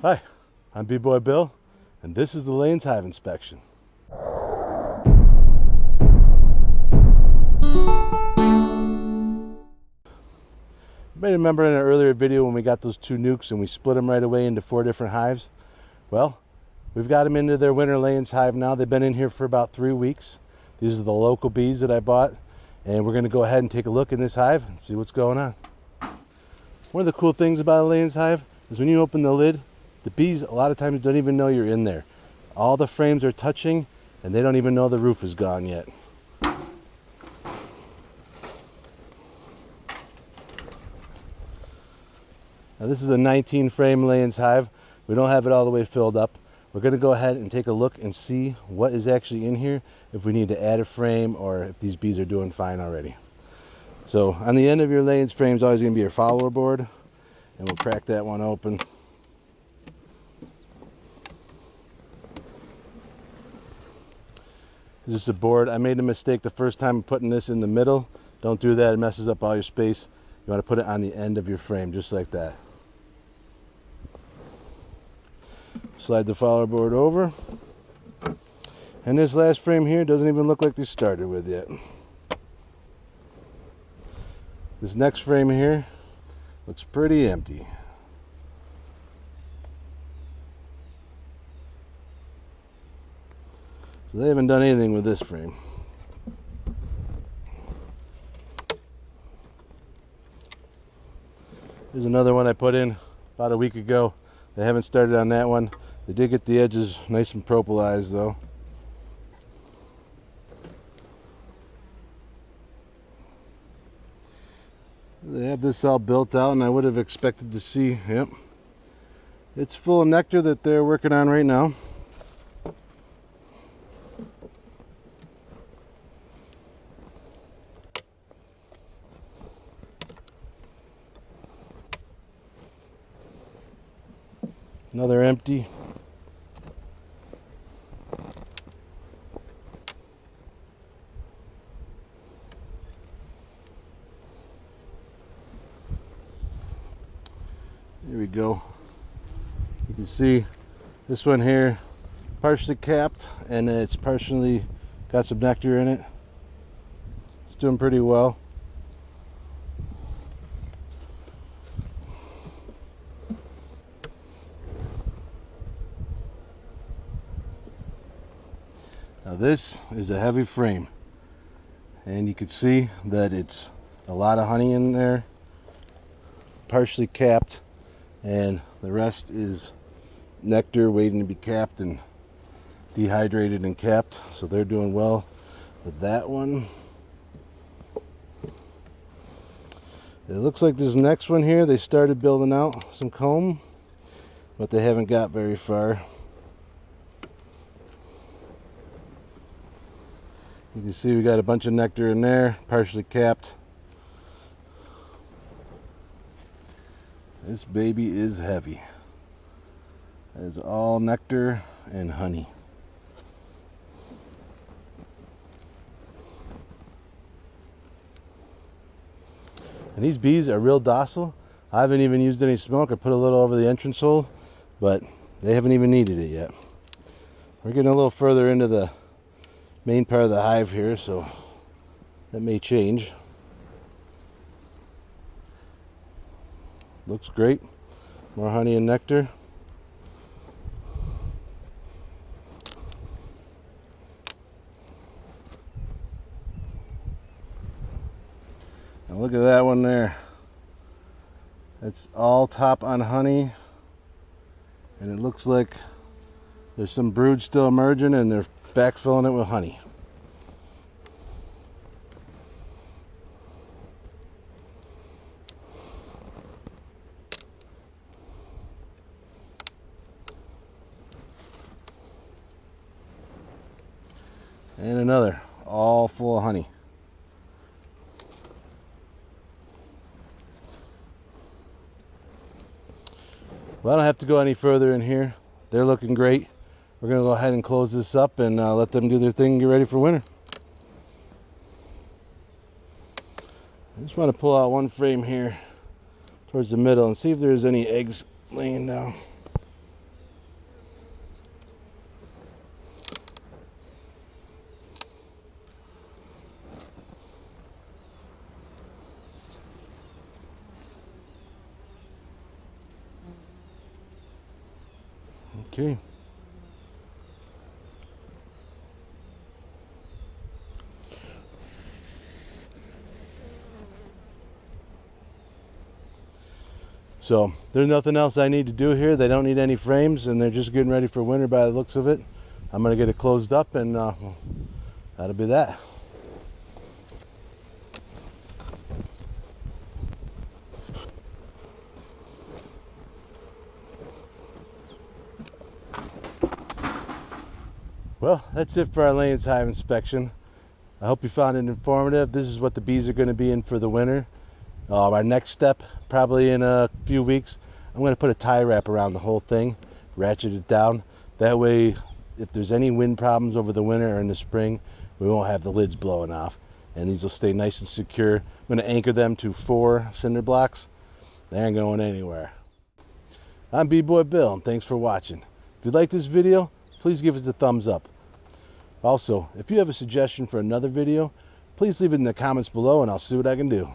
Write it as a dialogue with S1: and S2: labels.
S1: Hi, I'm B-Boy Bill, and this is the Layen's Hive inspection. You may remember in an earlier video when we got those two nukes and we split them right away into 4 different hives. Well, we've got them into their winter Layen's Hive now. They've been in here for about 3 weeks. These are the local bees that I bought, and we're going to go ahead and take a look in this hive and see what's going on. One of the cool things about a Layen's Hive is when you open the lid, the bees a lot of times don't even know you're in there. All the frames are touching and they don't even know the roof is gone yet. Now this is a 19 frame Layen's Hive. We don't have it all the way filled up. We're going to go ahead and take a look and see what is actually in here, if we need to add a frame or if these bees are doing fine already. So on the end of your Layen's frame is always going to be your follower board, and we'll crack that one open. This is a board. I made a mistake the first time putting this in the middle. Don't do that, it messes up all your space. You want to put it on the end of your frame, just like that. Slide the follower board over. And this last frame here doesn't even look like they started with yet. This next frame here looks pretty empty. So they haven't done anything with this frame. Here's another one I put in about a week ago. They haven't started on that one. They did get the edges nice and propolized though. They have this all built out, and I would have expected to see, yep, it's full of nectar that they're working on right now. Another empty. There we go. You can see this one here partially capped, and it's partially got some nectar in it. It's doing pretty well. Now this is a heavy frame, and you can see that it's a lot of honey in there, partially capped, and the rest is nectar waiting to be capped and dehydrated and capped. So they're doing well with that one. It looks like this next one here, they started building out some comb, but they haven't got very far. You can see we got a bunch of nectar in there, partially capped. This baby is heavy. It's all nectar and honey. And these bees are real docile. I haven't even used any smoke. I put a little over the entrance hole, but they haven't even needed it yet. We're getting a little further into the main part of the hive here, so that may change. Looks great. More honey and nectar. Now look at that one there. It's all top on honey, and it looks like there's some brood still emerging, and they're backfilling it with honey. And another, all full of honey. Well, I don't have to go any further in here. They're looking great. We're going to go ahead and close this up and let them do their thing and get ready for winter. I just want to pull out one frame here towards the middle and see if there's any eggs laying down. Okay. So there's nothing else I need to do here. They don't need any frames, and they're just getting ready for winter by the looks of it. I'm gonna get it closed up, and that'll be that. Well, that's it for our Layen's hive inspection. I hope you found it informative. This is what the bees are going to be in for the winter. Our next step, probably in a few weeks, I'm going to put a tie wrap around the whole thing, ratchet it down. That way, if there's any wind problems over the winter or in the spring, we won't have the lids blowing off. And these will stay nice and secure. I'm going to anchor them to 4 cinder blocks. They ain't going anywhere. I'm B-Boy Bill, and thanks for watching. If you like this video, please give us a thumbs up. Also, if you have a suggestion for another video, please leave it in the comments below and I'll see what I can do.